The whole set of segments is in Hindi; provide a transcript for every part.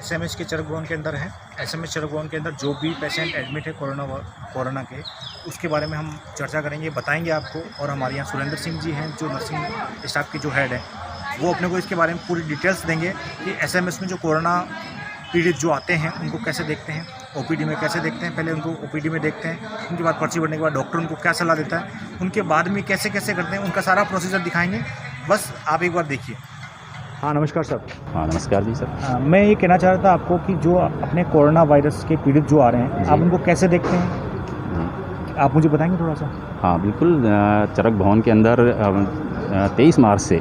एसएमएस के चरक भवन के अंदर है। एसएमएस चरक भवन के अंदर जो भी पेशेंट एडमिट है कोरोना के, उसके बारे में हम चर्चा करेंगे, बताएंगे आपको। और हमारे यहाँ सुरेंद्र सिंह जी हैं जो नर्सिंग स्टाफ के जो हेड है, वो अपने को इसके बारे में पूरी डिटेल्स देंगे कि एसएमएस में जो कोरोना पीड़ित जो आते हैं उनको कैसे देखते हैं, ओपीडी में कैसे देखते हैं। पहले उनको ओपीडी में देखते हैं, उनके बाद पर्ची भरने के बाद डॉक्टर उनको क्या सलाह देता है, उनके बाद में कैसे कैसे करते हैं, उनका सारा प्रोसीजर दिखाएंगे। बस आप एक बार देखिए। हाँ नमस्कार सर। हाँ नमस्कार जी सर। मैं ये कहना चाह रहा था आपको कि जो अपने कोरोना वायरस के पीड़ित जो आ रहे हैं, आप उनको कैसे देखते हैं, आप मुझे बताएंगे थोड़ा सा। हाँ बिल्कुल। चरक भवन के अंदर 23 मार्च से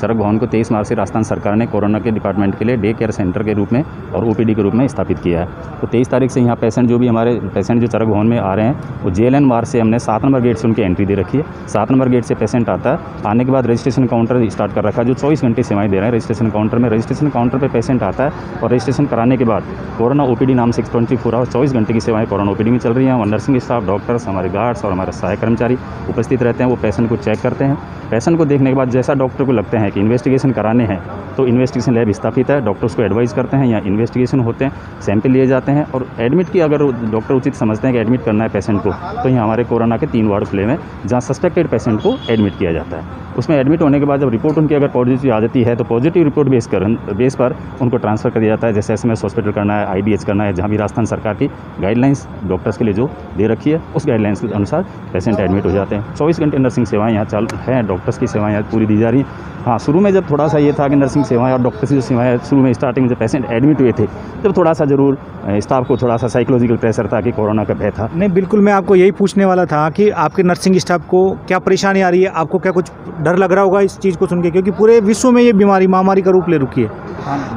चरक भवन को 23 मार्च से राजस्थान सरकार ने कोरोना के डिपार्टमेंट के लिए डे केयर सेंटर के रूप में और ओपीडी के रूप में स्थापित किया है। तो 23 तारीख से यहाँ पेशेंट जो भी हमारे पेशेंट जो चरक भवन में आ रहे हैं, वो JLN मार्ग से हमने 7 नंबर गेट से उनकी एंट्री दे रखी है। 7 नंबर गेट से पेशेंट आता है, आने के बाद रजिस्ट्रेशन काउंटर स्टार्ट कर रखा है जो 24 घंटे सेवाएं दे रहे हैं। रजिस्ट्रेशन काउंटर में रजिस्ट्रेशन काउंटर पर पेशेंट आता है और रजिस्ट्रेशन कराने के बाद कोरोना ओपीडी नाम से 24 आवर 24 घंटे की सेवाएं कोरोना ओपीडी में चल रही हैं। और नर्सिंग स्टाफ, डॉक्टर्स, हमारे गार्ड्स और हमारे सहायक कर्मचारी उपस्थित रहते हैं। वो पेशेंट को चेक करते हैं। पेशेंट को देखने के बाद जैसा डॉक्टर को लगता है कि इन्वेस्टिगेशन कराने हैं, तो इन्वेस्टिगेशन लैब स्थापित है, डॉक्टर्स को एडवाइस करते हैं, या इन्वेस्टिगेशन होते हैं, सैंपल लिए जाते हैं। और एडमिट की अगर डॉक्टर उचित समझते हैं कि एडमिट करना है पेशेंट को, तो यहाँ हमारे कोरोना के 3 वार्ड खुले हैं जहाँ सस्पेक्टेड पेशेंट को एडमिट किया जाता है। उसमें एडमिट होने के बाद जब रिपोर्ट उनकी अगर पॉजिटिव आ जाती है, तो पॉजिटिव रिपोर्ट बेस पर उनको ट्रांसफ़र कर दिया जाता है। जैसे SMS हॉस्पिटल करना है, IDH करना है, जहाँ भी राजस्थान सरकार की गाइडलाइंस डॉक्टर्स के लिए जो दे रखी है, उस गाइडलाइंस के अनुसार पेशेंट एडमिट हो जाते हैं। 24 घंटे नर्सिंग सेवाएं यहाँ चालू हैं, डॉक्टर्स की सेवाएं यहाँ पूरी दी जा रही हैं। हाँ, शुरू में जब थोड़ा सा ये था कि नर्सिंग सेवाएं और डॉक्टर्स की जो सेवाएं शुरू में स्टार्टिंग में जब पेशेंट एडमिट हुए थे, तब थोड़ा सा ज़रूर स्टाफ को थोड़ा सा साइकोलॉजिकल प्रेशर था कि कोरोना का भय था। नहीं बिल्कुल, मैं आपको यही पूछने वाला था कि आपके नर्सिंग स्टाफ को क्या परेशानी आ रही है, आपको क्या कुछ डर लग रहा होगा इस चीज़ को सुन के, क्योंकि पूरे विश्व में ये बीमारी महामारी का रूप ले रुकी है।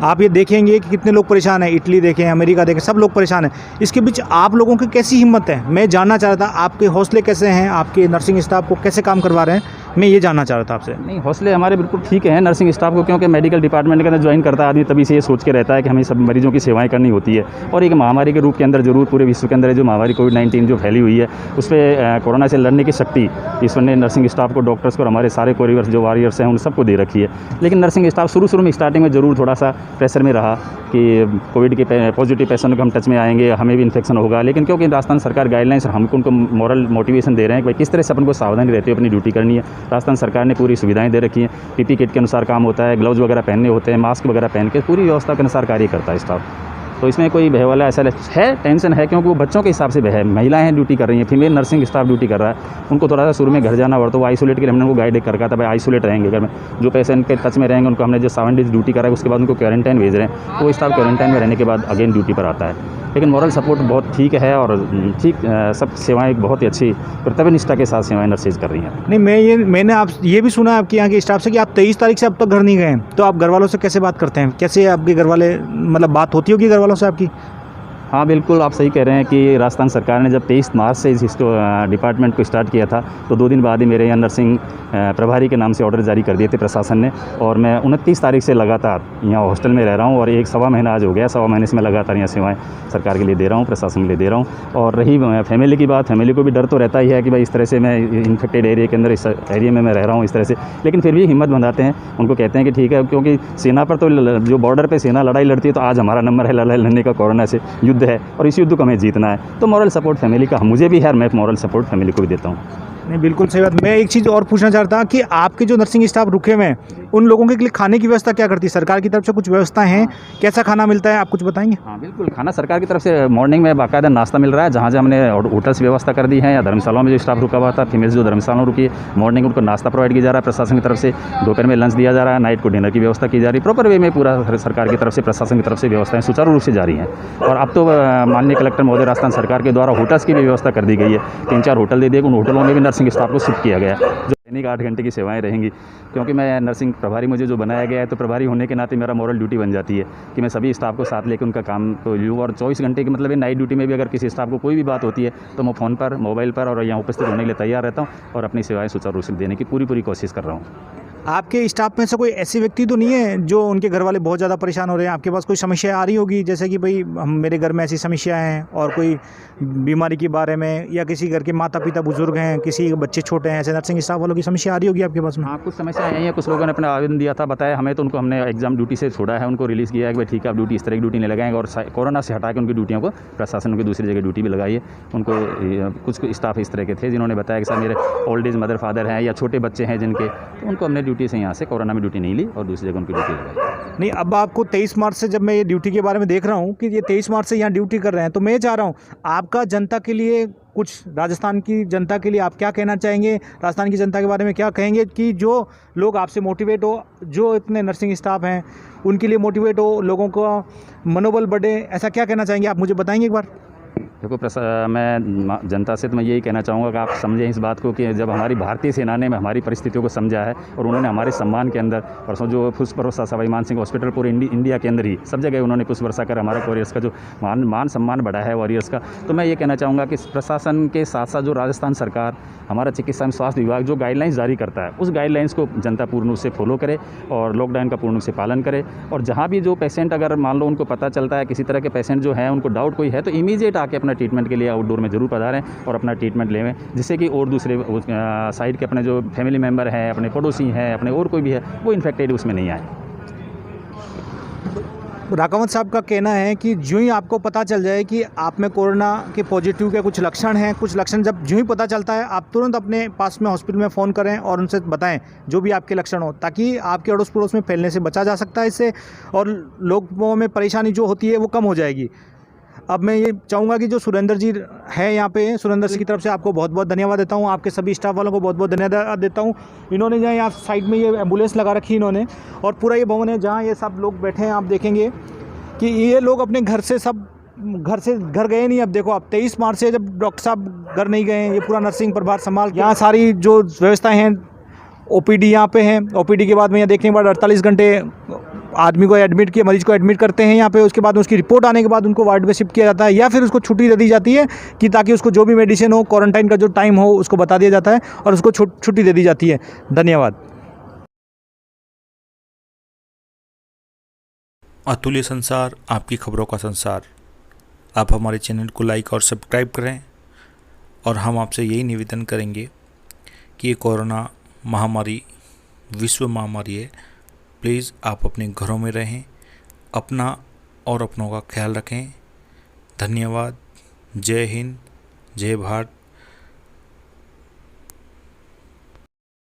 आप ये देखेंगे कि कितने लोग परेशान हैं, इटली देखें, अमेरिका देखें, सब लोग परेशान हैं। इसके बीच आप लोगों की कैसी हिम्मत है, मैं जानना चाह रहा था। आपके हौसले कैसे हैं, आपके नर्सिंग स्टाफ को कैसे काम करवा रहे हैं, मैं ये जानना चाह रहा था आपसे। नहीं, हौसले हमारे बिल्कुल ठीक हैं नर्सिंग स्टाफ को, क्योंकि मेडिकल डिपार्टमेंट के अंदर ज्वाइन करता है आदमी, तभी से ये सोच के रहता है कि हमें सब मरीजों की सेवाएं करनी होती है। और एक महामारी के रूप के अंदर जरूर पूरे विश्व के अंदर जो महामारी कोविड-19 जो फैली हुई है, उस पर कोरोना से लड़ने की शक्ति ईश्वर ने नर्सिंग स्टाफ को, डॉक्टर्स को और हमारे सारे कोरियर्स जो वॉरियर्स हैं उन सबको दे रखी है। लेकिन नर्सिंग स्टाफ शुरू में स्टार्टिंग में ज़रूर थोड़ा सा प्रेशर में रहा कि कोविड के पॉजिटिव पेशेंट को हम टच में आएंगे, हमें भी इन्फेक्शन होगा। लेकिन क्योंकि राजस्थान सरकार गाइडलाइंस और हमको उनको मॉरल मोटिवेशन दे रहे हैं कि भाई किस तरह से अपन को सावधानी रहती है अपनी ड्यूटी करनी है। राजस्थान सरकार ने पूरी सुविधाएं दे रखी हैं, PP किट के अनुसार काम होता है, ग्लव्स वगैरह पहनने होते हैं, मास्क वगैरह पहन के पूरी व्यवस्था के अनुसार कार्य करता है स्टाफ। तो इसमें कोई भय वाला ऐसा है, टेंशन है, क्योंकि वो बच्चों के हिसाब से भय है। महिलाएं ड्यूटी कर रही हैं, फीमेल नर्सिंग स्टाफ ड्यूटी कर रहा है, उनको थोड़ा सा शुरू में घर जाना पड़ता है। वो आइसोलेट के लिए हमने उनको गाइड कर रखा था, भाई आइसोलेट रहेंगे घर में, जो पेशेंट के टच में रहेंगे उनको हमने जो 7 डेज ड्यूटी करा है, उसके बाद उनको क्वारंटाइन भेज रहे हैं। तो वो स्टाफ क्वारंटाइन में रहने के बाद अगेन ड्यूटी पर आता है। लेकिन मॉरल सपोर्ट बहुत ठीक है और ठीक सब सेवाएं बहुत ही अच्छी कर्तव्य निष्ठा के साथ सेवाएं नर्सेज कर रही हैं। नहीं, मैंने आप ये भी सुना है आपके यहाँ के स्टाफ से कि आप 23 तारीख से अब तक घर नहीं गए हैं, तो आप घर वालों से कैसे बात करते हैं, कैसे आपके घर वाले, मतलब बात होती होगी घर वालों से आपकी? हाँ बिल्कुल, आप सही कह रहे हैं कि राजस्थान सरकार ने जब 23 मार्च से इस डिपार्टमेंट को स्टार्ट किया था, तो 2 दिन बाद ही मेरे यहाँ नर्सिंग प्रभारी के नाम से ऑर्डर जारी कर दिए थे प्रशासन ने। और मैं 29 तारीख से लगातार यहाँ हॉस्टल में रह रहा हूँ और 1-1.25 महीना आज हो गया। 1.25 महीने से मैं लगातार यहाँ सेवाएं सरकार के लिए दे रहा हूँ, प्रशासन के लिए दे रहा हूँ। और रही फैमिली की बात, फैमिली को भी डर तो रहता ही है कि भाई इस तरह से मैं इन्फेक्टेड एरिया के अंदर, इस एरिया में मैं रह रहा हूँ इस तरह से। लेकिन फिर भी हिम्मत बंधाते हैं, उनको कहते हैं कि ठीक है, क्योंकि सेना पर तो जो बॉर्डर पर सेना लड़ाई लड़ती है, तो आज हमारा नंबर है लड़ाई लड़ने का, कोरोना से युद्ध है और इस युद्ध को हमें जीतना है। तो मॉरल सपोर्ट फैमिली का मुझे भी है, मैं मॉरल सपोर्ट फैमिली को भी देता हूँ। नहीं बिल्कुल सही बात। मैं एक चीज़ और पूछना चाहता हूँ कि आपके जो नर्सिंग स्टाफ रुके हुए हैं, उन लोगों के लिए खाने की व्यवस्था क्या करती है सरकार की तरफ से? कुछ व्यवस्था है, कैसा खाना मिलता है, आप कुछ बताएंगे? हाँ बिल्कुल, खाना सरकार की तरफ से मॉर्निंग में बाकायदा नाश्ता मिल रहा है। जहाँ हमने होटल्स की व्यवस्था कर दी है, या धर्मशालाओं में जो स्टाफ रुका हुआ था, फीमेल्स जो धर्मशालाओं रुकी है, मॉर्निंग उनको नाश्ता प्रोवाइड किया जा रहा है प्रशासन की तरफ से, दोपहर में लंच दिया जा रहा है, नाइट को डिनर की व्यवस्था की जा रही है। प्रॉपर वे में पूरा सरकार की तरफ से, प्रशासन की तरफ से व्यवस्थाएं सुचारू रूप से जारी हैं। और अब तो माननीय कलेक्टर महोदय राजस्थान सरकार के द्वारा होटल्स की भी व्यवस्था कर दी गई है। 3-4 होटल दे दिए, उन होटलों में भी नर्सिंग स्टाफ को शिफ्ट किया गया है, जो दैनिक 8 घंटे की सेवाएं रहेंगी। क्योंकि मैं नर्सिंग प्रभारी मुझे जो बनाया गया है, तो प्रभारी होने के नाते मेरा मॉरल ड्यूटी बन जाती है कि मैं सभी स्टाफ को साथ लेकर उनका काम को लूँ। और 24 घंटे की मतलब नाइट ड्यूटी में भी अगर किसी स्टाफ को कोई भी बात होती है, तो मैं फ़ोन पर, मोबाइल पर और यहाँ उपस्थित होने के लिए तैयार रहता हूँ और अपनी सेवाएं सुचारू रूप से देने की पूरी कोशिश कर रहा हूँ। आपके स्टाफ में से कोई ऐसे व्यक्ति तो नहीं है जो उनके घर वाले बहुत ज़्यादा परेशान हो रहे हैं? आपके पास कोई समस्या आ रही होगी, जैसे कि भाई हम मेरे घर में ऐसी समस्या हैं, और कोई बीमारी के बारे में, या किसी घर के माता पिता बुजुर्ग हैं, किसी के बच्चे छोटे हैं, ऐसे नर्सिंग स्टाफ वालों की समस्या आ रही होगी आपके पास में? हाँ, कुछ समस्याएँ आई हैं, कुछ लोगों ने अपना आवेदन दिया था, बताया हमें, तो उनको हमने एग्ज़ाम ड्यूटी से छोड़ा है, उनको रिलीज़ किया है कि भाई ठीक है, आप ड्यूटी इस तरह की ड्यूटी नहीं लगाएंगे, और कोरोना से हटा के उनकी ड्यूटियों को प्रशासन की दूसरी जगह ड्यूटी भी लगाई है उनको। कुछ स्टाफ इस तरह के थे जिन्होंने बताया कि सर मेरे ओल्ड एज मदर फादर हैं या छोटे बच्चे हैं जिनके, तो उनको हमने ड्यूटी से यहाँ से कोरोना में ड्यूटी नहीं ली और दूसरी जगह उनकी ड्यूटी लगाई। नहीं, अब आपको 23 मार्च से, जब मैं ये ड्यूटी के बारे में देख रहा हूँ कि ये 23 मार्च से यहाँ ड्यूटी कर रहे हैं, तो मैं ये चाह रहा हूँ आपका जनता के लिए कुछ, राजस्थान की जनता के लिए आप क्या कहना चाहेंगे? राजस्थान की जनता के बारे में क्या कहेंगे कि जो लोग आपसे मोटिवेट हो, जो इतने नर्सिंग स्टाफ हैं उनके लिए मोटिवेट हो, लोगों का मनोबल बढ़े, ऐसा क्या कहना चाहेंगे? आप मुझे बताएंगे एक बार। देखो मैं जनता से तो मैं यही कहना चाहूँगा कि आप समझें इस बात को कि जब हमारी भारतीय सेना ने हमारी परिस्थितियों को समझा है और उन्होंने हमारे सम्मान के अंदर परसों जो पुष्प वर्षा सवाई मान सिंह हॉस्पिटल पूरे इंडिया के अंदर ही सब जगह उन्होंने पुष्प वर्षा कर हमारे वॉरियर्स का जो मान सम्मान बढ़ा है वॉरियर्स का, तो मैं ये कहना चाहूँगा कि प्रशासन के साथ साथ जो राजस्थान सरकार, हमारा चिकित्सा एवं स्वास्थ्य विभाग जो गाइडलाइंस जारी करता है, उस गाइडलाइंस को जनता पूर्ण रूप से फॉलो करे और लॉकडाउन का पूर्ण रूप से पालन करे। और जहाँ भी जो पेशेंट, अगर मान लो उनको पता चलता है किसी तरह के पेशेंट जो हैं उनको डाउट कोई है, तो इमीडिएट आके अपना ट्रीटमेंट के लिए आउटडोर में ज़रूर पधारें और अपना ट्रीटमेंट लेवें, जिससे कि और दूसरे साइड के अपने जो फैमिली मेम्बर हैं, अपने पड़ोसी हैं, अपने और कोई भी है, वो इन्फेक्टेड उसमें नहीं आए। राकावत साहब का कहना है कि जो ही आपको पता चल जाए कि आप में कोरोना के पॉजिटिव के कुछ लक्षण हैं, कुछ लक्षण जब जो ही पता चलता है, आप तुरंत अपने पास में हॉस्पिटल में फ़ोन करें और उनसे बताएं जो भी आपके लक्षण हो, ताकि आपके अड़ोस पड़ोस में फैलने से बचा जा सकता है इससे, और लोगों में परेशानी जो होती है वो कम हो जाएगी। अब मैं ये चाहूँगा कि जो सुरेंद्र जी है यहाँ पे, सुरेंद्र जी की तरफ से आपको बहुत बहुत धन्यवाद देता हूँ, आपके सभी स्टाफ वालों को बहुत बहुत धन्यवाद देता हूँ। इन्होंने जो यहाँ साइड में ये एम्बुलेंस लगा रखी इन्होंने, और पूरा ये भवन है जहाँ ये सब लोग बैठे हैं। आप देखेंगे कि ये लोग अपने घर से घर गए नहीं। अब देखो, आप 23 मार्च से जब डॉक्टर साहब घर नहीं गए, ये पूरा नर्सिंग प्रभार संभाल, यहाँ सारी जो व्यवस्थाएँ हैं, OPD यहाँ पे है। OPD के बाद में यहाँ देखने के बाद 48 घंटे आदमी को एडमिट किया, मरीज को एडमिट करते हैं यहाँ पे। उसके बाद उसकी रिपोर्ट आने के बाद उनको वार्ड में शिफ्ट किया जाता है, या फिर उसको छुट्टी दे दी जाती है कि ताकि उसको जो भी मेडिसिन हो, क्वारंटाइन का जो टाइम हो, उसको बता दिया जाता है और उसको छुट्टी दे दी जाती है। धन्यवाद। अतुल्य संसार, आपकी खबरों का संसार। आप हमारे चैनल को लाइक और सब्सक्राइब करें, और हम आपसे यही निवेदन करेंगे कि ये कोरोना महामारी विश्व महामारी है। प्लीज़ आप अपने घरों में रहें, अपना और अपनों का ख्याल रखें। धन्यवाद। जय हिंद, जय भारत,